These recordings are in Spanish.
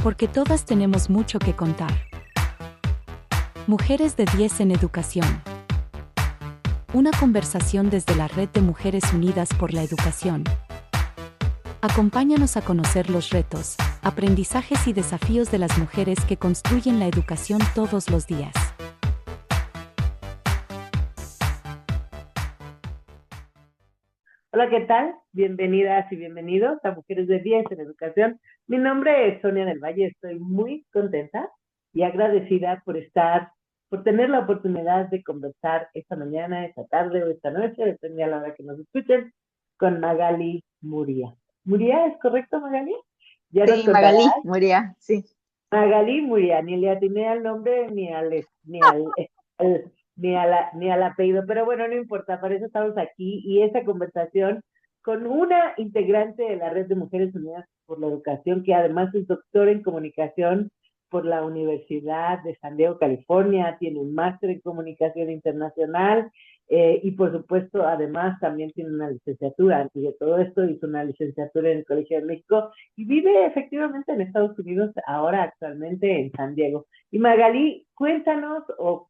porque todas tenemos mucho que contar. Mujeres de 10 en Educación. Una conversación desde la Red de Mujeres Unidas por la Educación. Acompáñanos a conocer los retos, aprendizajes y desafíos de las mujeres que construyen la educación todos los días. Hola, ¿qué tal? Bienvenidas y bienvenidos a Mujeres de 10 en Educación. Mi nombre es Sonia del Valle, estoy muy contenta y agradecida por tener la oportunidad de conversar esta mañana, esta tarde o esta noche, depende a la hora que nos escuchen, con Magali Muria. ¿Muria es correcto, Magali? Ya nos Sí, contará. Magalí, Muria, sí. Magali Muria, ni le atiné al nombre ni al apellido, pero bueno, no importa, para eso estamos aquí y esta conversación con una integrante de la Red de Mujeres Unidas por la Educación, que además es doctora en comunicación por la Universidad de San Diego, California, tiene un máster en comunicación internacional y por supuesto además también tiene una licenciatura. Antes de todo esto hizo una licenciatura en el Colegio de México y vive efectivamente en Estados Unidos, ahora actualmente en San Diego. Y Magali, cuéntanos o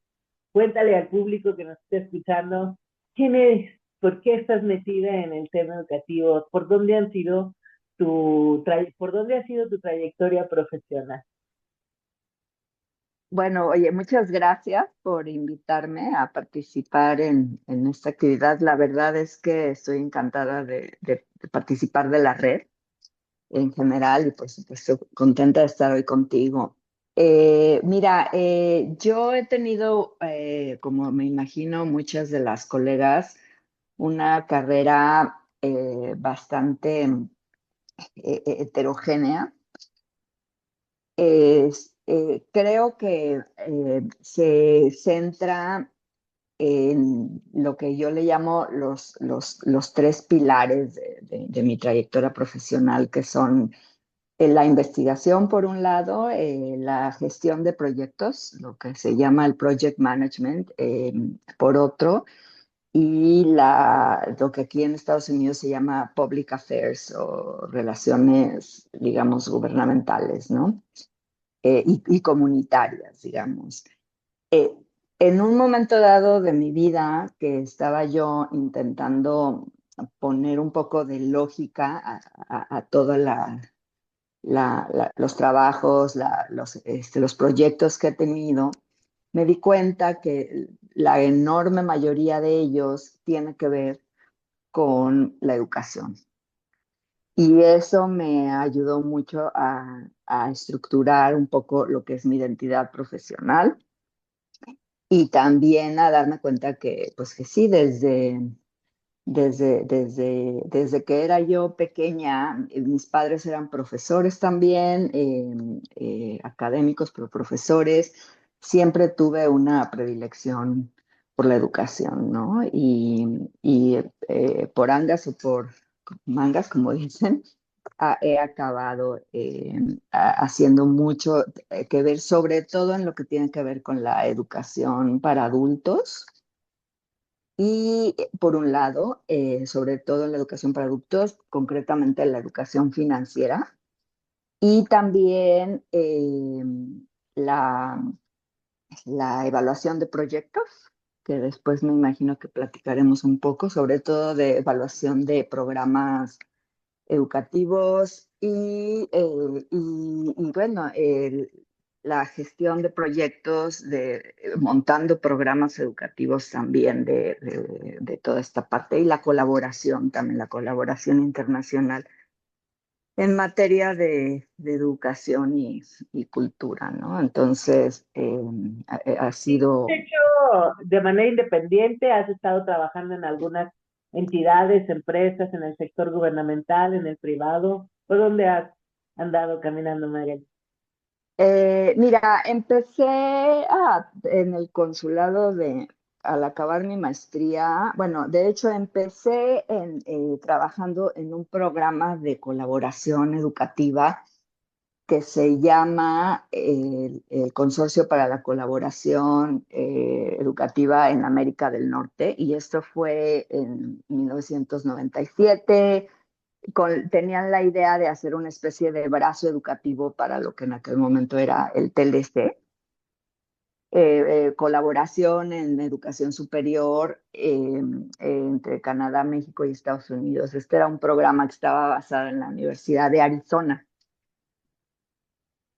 cuéntale al público que nos esté escuchando, ¿quién eres? ¿Por qué estás metida en el tema educativo? ¿Por dónde ha sido tu trayectoria profesional? Bueno, oye, muchas gracias por invitarme a participar en esta actividad. La verdad es que estoy encantada de participar de la red en general y por supuesto contenta de estar hoy contigo. Mira, yo he tenido, como me imagino muchas de las colegas, una carrera bastante heterogénea. Creo que se centra en lo que yo le llamo los tres pilares de mi trayectoria profesional, que son la investigación por un lado, la gestión de proyectos, lo que se llama el project management, por otro, y lo que aquí en Estados Unidos se llama public affairs o relaciones, digamos, gubernamentales, ¿no? Y comunitarias, digamos. Eh, en un momento dado de mi vida que estaba yo intentando poner un poco de lógica a todos los trabajos, los proyectos que he tenido, me di cuenta que la enorme mayoría de ellos tiene que ver con la educación. Y eso me ayudó mucho a estructurar un poco lo que es mi identidad profesional y también a darme cuenta que, pues que sí, desde que era yo pequeña, mis padres eran profesores también, académicos, pero profesores. Siempre tuve una predilección por la educación, ¿no? Y por angas o por mangas, como dicen, he acabado haciendo mucho que ver, sobre todo en lo que tiene que ver con la educación para adultos y por un lado, sobre todo en la educación para adultos, concretamente en la educación financiera, y también la, la evaluación de proyectos, que después me imagino que platicaremos un poco, sobre todo de evaluación de programas educativos y bueno, la gestión de proyectos, montando programas educativos también de toda esta parte y la colaboración también, la colaboración internacional en materia de educación y cultura, ¿no? Entonces, ha De sido. hecho, de manera independiente, has estado trabajando en algunas entidades, empresas, en el sector gubernamental, en el privado. ¿Por dónde has andado caminando, María? Mira, empecé en el consulado al acabar mi maestría. Bueno, de hecho empecé trabajando en un programa de colaboración educativa que se llama el Consorcio para la Colaboración Educativa en América del Norte, y esto fue en 1997. tenían la idea de hacer una especie de brazo educativo para lo que en aquel momento era el TLC, colaboración en educación superior entre Canadá, México y Estados Unidos. Este era un programa que estaba basado en la Universidad de Arizona.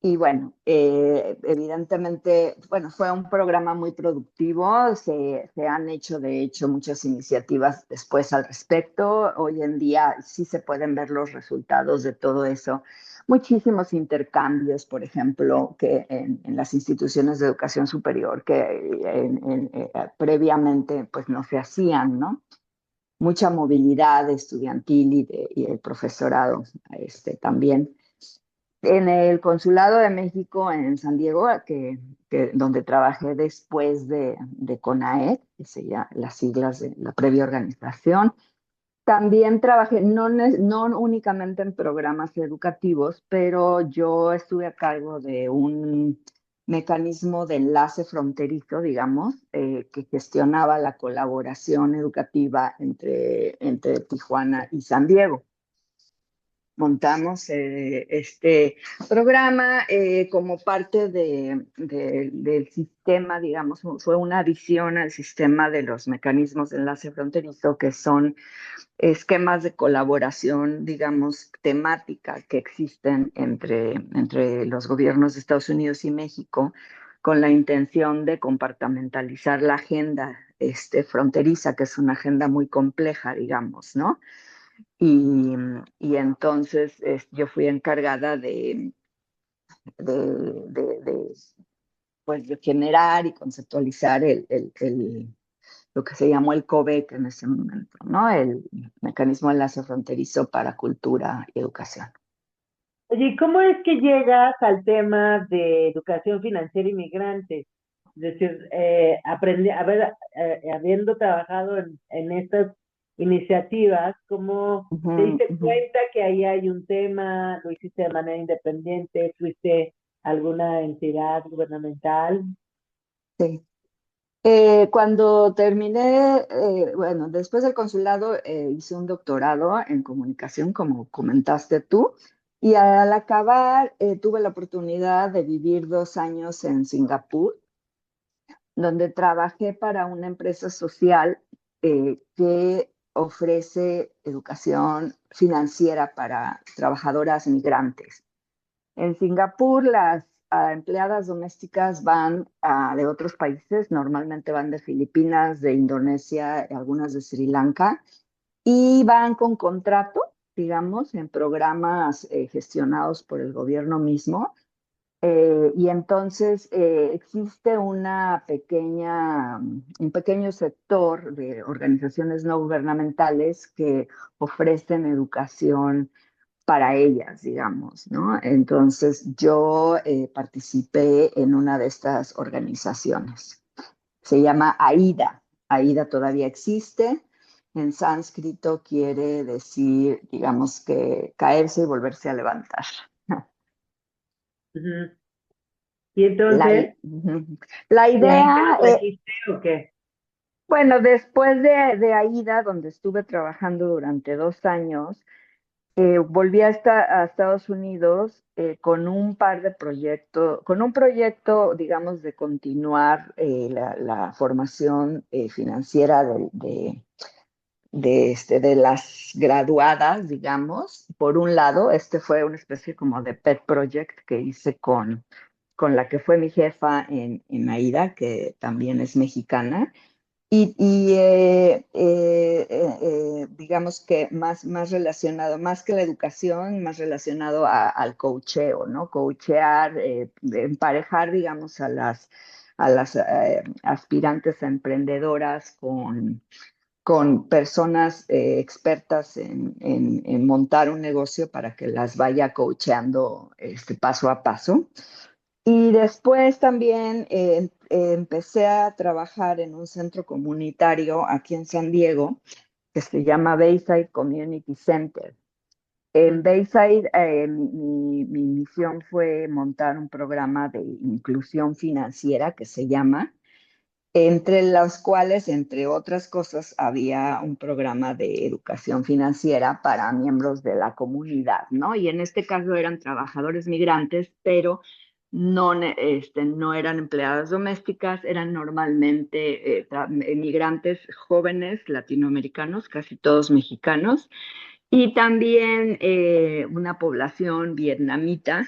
Y bueno, evidentemente, bueno, fue un programa muy productivo, se han hecho de hecho muchas iniciativas después al respecto. Hoy en día sí se pueden ver los resultados de todo eso. Muchísimos intercambios, por ejemplo, que en las instituciones de educación superior que previamente pues no se hacían, ¿no? Mucha movilidad estudiantil y el profesorado también. En el Consulado de México en San Diego, donde trabajé después de CONAED, que serían las siglas de la previa organización, también trabajé no únicamente en programas educativos, pero yo estuve a cargo de un mecanismo de enlace fronterizo, digamos, que gestionaba la colaboración educativa entre Tijuana y San Diego. Montamos este programa como parte del sistema, digamos, fue una adición al sistema de los mecanismos de enlace fronterizo, que son esquemas de colaboración, digamos, temática que existen entre los gobiernos de Estados Unidos y México, con la intención de compartimentalizar la agenda fronteriza, que es una agenda muy compleja, digamos, ¿no? Y, y entonces yo fui encargada de, de, de, pues, de generar y conceptualizar lo que se llamó el COVEC en ese momento, ¿no? El Mecanismo de Enlace Fronterizo para Cultura y Educación. Oye, ¿y cómo es que llegas al tema de educación financiera inmigrante? Es decir, habiendo trabajado en estas iniciativas, ¿cómo te Ujú, diste ujú. cuenta que ahí hay un tema? ¿Lo hiciste de manera independiente? ¿Fuiste a alguna entidad gubernamental? Sí. Cuando terminé, bueno, después del consulado hice un doctorado en comunicación, como comentaste tú, y al acabar tuve la oportunidad de vivir 2 años en Singapur, donde trabajé para una empresa social que ofrece educación financiera para trabajadoras migrantes. En Singapur, las empleadas domésticas van de otros países, normalmente van de Filipinas, de Indonesia, algunas de Sri Lanka, y van con contrato, digamos, en programas gestionados por el gobierno mismo. Y entonces existe un pequeño sector de organizaciones no gubernamentales que ofrecen educación para ellas, digamos, ¿no? Entonces yo participé en una de estas organizaciones. Se llama AIDA. AIDA todavía existe. En sánscrito quiere decir, digamos, que caerse y volverse a levantar. Ujú. Y La, entonces, ujú. La ¿de ahí te idea, lo trajiste o qué? bueno, después de AIDA, donde estuve trabajando durante 2 años, volví a Estados Unidos con un par de proyectos, con un proyecto, digamos, de continuar la formación financiera de las graduadas, digamos. Por un lado, este fue una especie como de pet project que hice con la que fue mi jefa en AIDA, que también es mexicana. Digamos que más relacionado, más que la educación, más relacionado al coacheo, ¿no? Coachear, emparejar, digamos, a las aspirantes a emprendedoras con personas expertas en montar un negocio para que las vaya coacheando paso a paso. Y después también empecé a trabajar en un centro comunitario aquí en San Diego que se llama Bayside Community Center. En Bayside, mi misión fue montar un programa de inclusión financiera que se llama, entre los cuales, entre otras cosas, había un programa de educación financiera para miembros de la comunidad, ¿no? Y en este caso eran trabajadores migrantes, pero no eran empleadas domésticas, eran normalmente migrantes jóvenes latinoamericanos, casi todos mexicanos, y también una población vietnamita,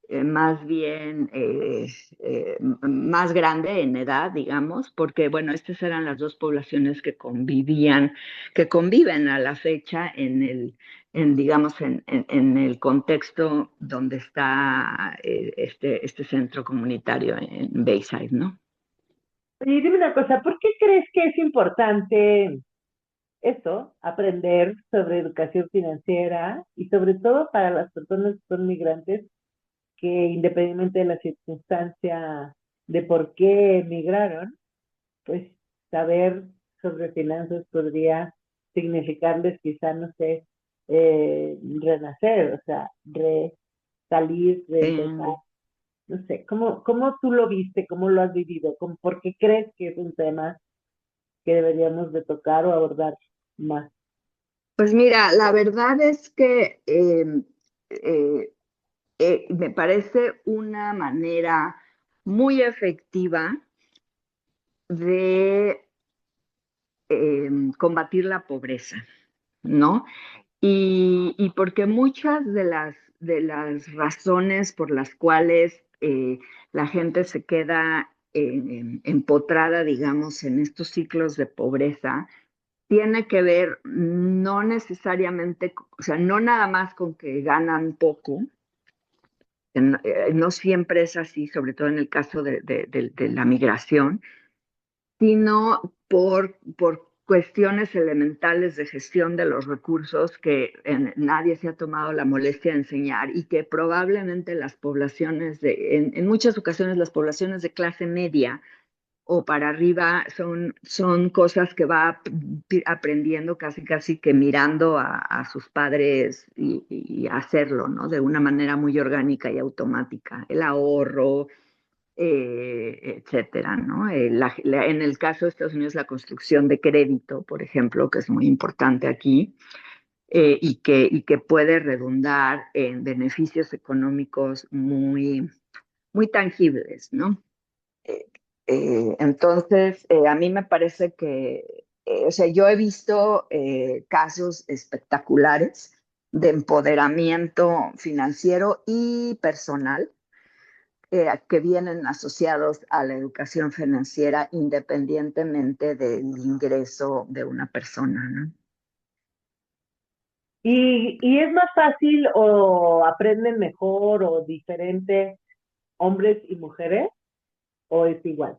más bien más grande en edad, digamos, porque bueno, estas eran las dos poblaciones que conviven a la fecha digamos, en el contexto donde está este centro comunitario en Bayside, ¿no? Oye, dime una cosa, ¿por qué crees que es importante esto, aprender sobre educación financiera y sobre todo para las personas que son migrantes, que independientemente de la circunstancia de por qué emigraron, pues saber sobre finanzas podría significarles quizá, no sé, renacer, o sea, salir, reempezar, no sé, ¿cómo tú lo viste? ¿Cómo lo has vivido? ¿Por qué crees que es un tema que deberíamos de tocar o abordar más? Pues mira, la verdad es que eh, me parece una manera muy efectiva de combatir la pobreza, ¿no? Y porque muchas de las razones por las cuales la gente se queda empotrada, digamos, en estos ciclos de pobreza, tiene que ver no necesariamente, o sea, no nada más con que ganan poco, no siempre es así, sobre todo en el caso de la migración, sino por cuestiones elementales de gestión de los recursos que nadie se ha tomado la molestia de enseñar y que probablemente las poblaciones en muchas ocasiones las poblaciones de clase media o para arriba son cosas que va aprendiendo casi casi que mirando a sus padres y hacerlo, ¿no? De una manera muy orgánica y automática. El ahorro, etcétera, ¿no? En el caso de Estados Unidos, la construcción de crédito, por ejemplo, que es muy importante aquí, y que puede redundar en beneficios económicos muy, muy tangibles, ¿no? Eh, entonces, a mí me parece que, o sea, yo he visto casos espectaculares de empoderamiento financiero y personal que vienen asociados a la educación financiera independientemente del ingreso de una persona, ¿no? ¿Y es más fácil o aprenden mejor o diferente hombres y mujeres o es igual?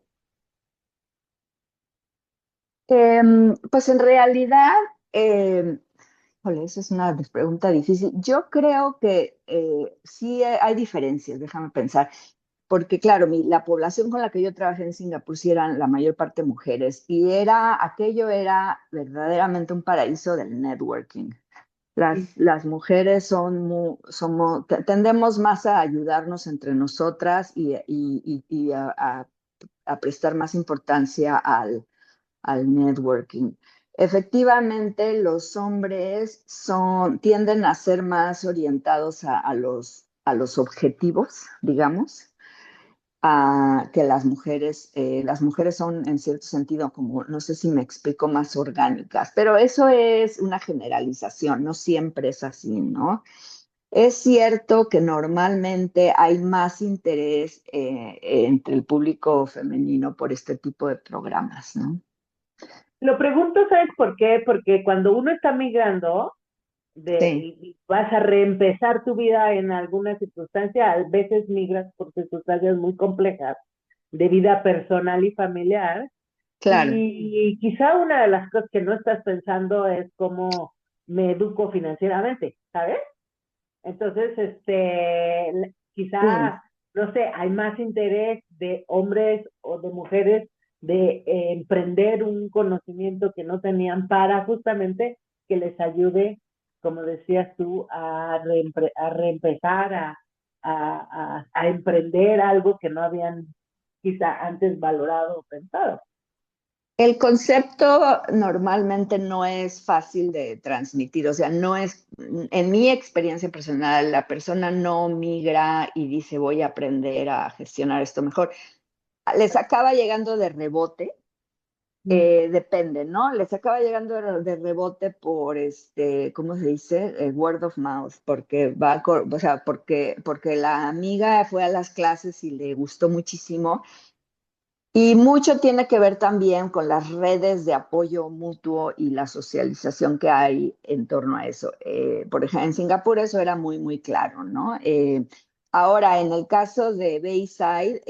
Pues en realidad, híjole, esa es una pregunta difícil. Yo creo que sí hay diferencias, déjame pensar, porque claro, la población con la que yo trabajé en Singapur sí eran la mayor parte mujeres y aquello era verdaderamente un paraíso del networking. Las mujeres tendemos más a ayudarnos entre nosotras y a prestar más importancia al networking. Efectivamente, los hombres tienden a ser más orientados a los objetivos, digamos, que las mujeres. Las mujeres son, en cierto sentido, como, no sé si me explico, más orgánicas, pero eso es una generalización, no siempre es así, ¿no? Es cierto que normalmente hay más interés entre el público femenino por este tipo de programas, ¿no? Lo pregunto, ¿sabes por qué? Porque cuando uno está migrando Sí, y vas a reempezar tu vida en alguna circunstancia, a veces migras por circunstancias muy complejas de vida personal y familiar, claro. y quizá una de las cosas que no estás pensando es cómo me educo financieramente, ¿sabes? Entonces, Sí, quizá, no sé, hay más interés de hombres o de mujeres de emprender un conocimiento que no tenían para justamente que les ayude, como decías tú, a reempezar, a emprender algo que no habían quizá antes valorado o pensado. El concepto normalmente no es fácil de transmitir, o sea, no es, en mi experiencia personal, la persona no migra y dice voy a aprender a gestionar esto mejor. Les acaba llegando de rebote, Mm. depende, ¿no? Les acaba llegando de rebote por ¿cómo se dice? Word of mouth, porque o sea, porque la amiga fue a las clases y le gustó muchísimo. Y mucho tiene que ver también con las redes de apoyo mutuo y la socialización que hay en torno a eso. Por ejemplo, en Singapur eso era muy, muy claro, ¿no? Ahora, en el caso de Bayside,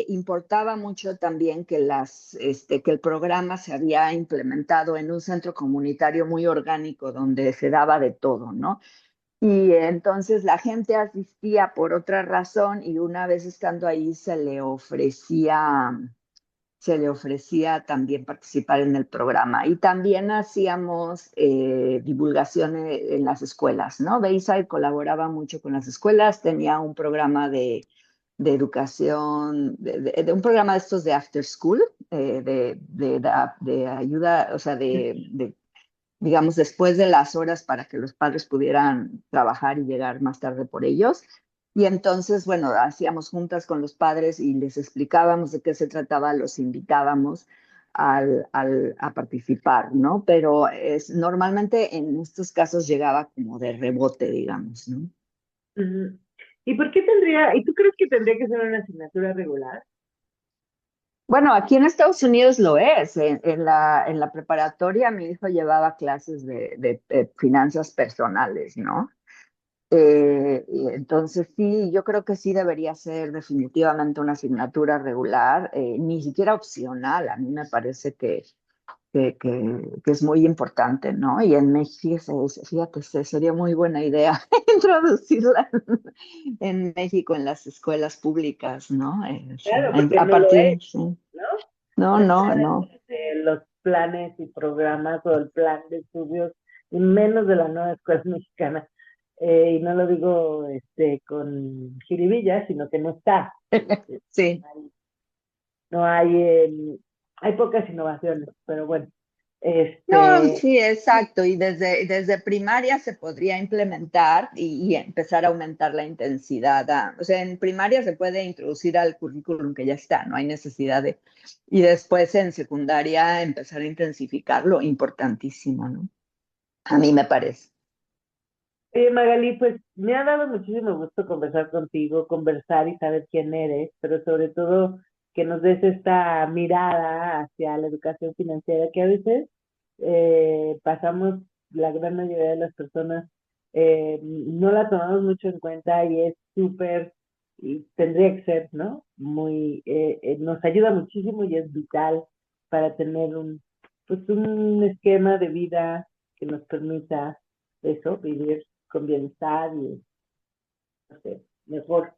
importaba mucho también que el programa se había implementado en un centro comunitario muy orgánico donde se daba de todo, ¿no? Y entonces la gente asistía por otra razón y una vez estando ahí se le ofrecía también participar en el programa. Y también hacíamos divulgación en las escuelas, ¿no? Bayside colaboraba mucho con las escuelas, tenía un programa de educación, de un programa de estos de after school, de ayuda, o sea, digamos, después de las horas para que los padres pudieran trabajar y llegar más tarde por ellos. Y entonces, bueno, hacíamos juntas con los padres y les explicábamos de qué se trataba, los invitábamos a participar, ¿no? Pero normalmente en estos casos llegaba como de rebote, digamos, ¿no? Ujú. ¿Y tú crees que tendría que ser una asignatura regular? Bueno, aquí en Estados Unidos lo es. En la preparatoria mi hijo llevaba clases de finanzas personales, ¿no? Y entonces sí, yo creo que sí debería ser definitivamente una asignatura regular, ni siquiera opcional. A mí me parece que es muy importante, ¿no? Y en México, fíjate, sería muy buena idea introducirla en México en las escuelas públicas, ¿no? Sí, Claro, porque a no lo es, partir, sí. ¿no? No, No está no, no. dentro de los planes y programas o el plan de estudios, y menos de la nueva escuela mexicana. Y no lo digo con jiribilla, sino que no está. Sí. No hay, hay pocas innovaciones, pero bueno, No, este, sí, exacto. Y desde primaria se podría implementar y empezar a aumentar la intensidad. O sea, en primaria se puede introducir al currículum que ya está, no hay necesidad de. Y después en secundaria empezar a intensificarlo, importantísimo, ¿no? A mí me parece. Magali, pues me ha dado muchísimo gusto conversar contigo, conversar y saber quién eres, pero sobre todo que nos des esta mirada hacia la educación financiera que a veces pasamos, la gran mayoría de las personas no la tomamos mucho en cuenta y es súper, y tendría que ser, ¿no? Nos ayuda muchísimo y es vital para tener pues un esquema de vida que nos permita eso, vivir con bienestar y no sé, mejor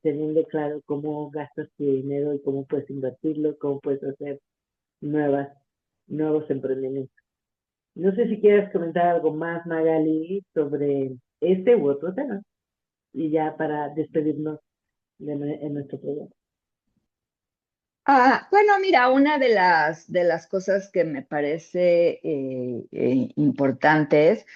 teniendo claro cómo gastas tu dinero y cómo puedes invertirlo, cómo puedes hacer nuevas, nuevos emprendimientos. No sé si quieres comentar algo más, Magali, sobre este u otro tema, y ya para despedirnos en nuestro programa. Bueno, mira, una de las cosas que me parece importantes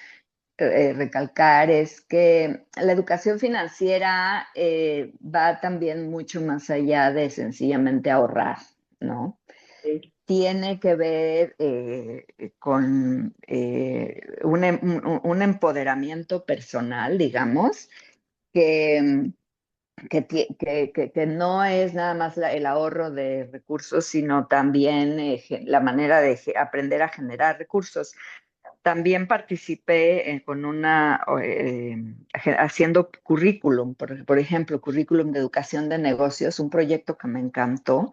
recalcar es que la educación financiera va también mucho más allá de sencillamente ahorrar, ¿no? Sí. Tiene que ver con un empoderamiento personal, digamos, que, que no es nada más el ahorro de recursos, sino también la manera de aprender a generar recursos. También participé haciendo currículum, por ejemplo, currículum de educación de negocios, un proyecto que me encantó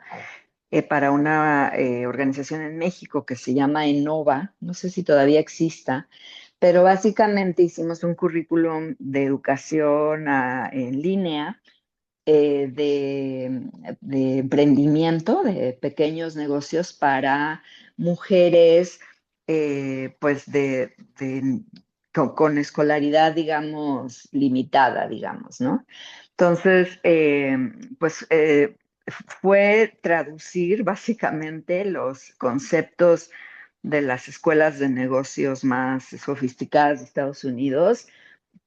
para una organización en México que se llama Enova, no sé si todavía exista, pero básicamente hicimos un currículum de educación en línea de emprendimiento, de pequeños negocios para mujeres, pues con escolaridad, digamos, limitada, digamos, ¿no? Entonces, pues fue traducir básicamente los conceptos de las escuelas de negocios más sofisticadas de Estados Unidos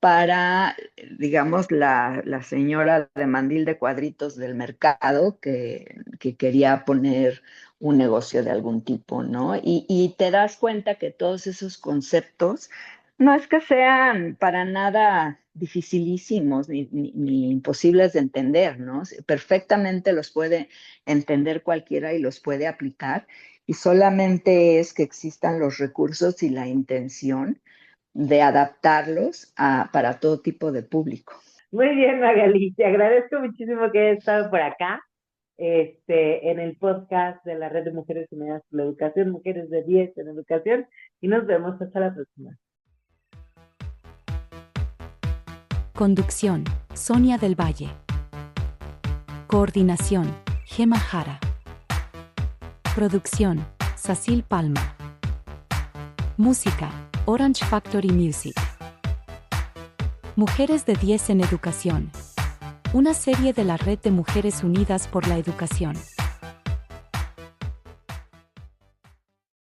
para, digamos, la señora de mandil de cuadritos del mercado que quería poner un negocio de algún tipo, ¿no? Y te das cuenta que todos esos conceptos no es que sean para nada dificilísimos ni imposibles de entender, ¿no? Perfectamente los puede entender cualquiera y los puede aplicar, y solamente es que existan los recursos y la intención de adaptarlos para todo tipo de público. Muy bien, Magali, te agradezco muchísimo que hayas estado por acá, en el podcast de la Red de Mujeres Unidas por la Educación, Mujeres de 10 en Educación, y nos vemos hasta la próxima. Conducción, Sonia del Valle. Coordinación, Gema Jara. Producción, Cecil Palma. Música, Orange Factory Music. Mujeres de 10 en Educación. Una serie de la Red de Mujeres Unidas por la Educación.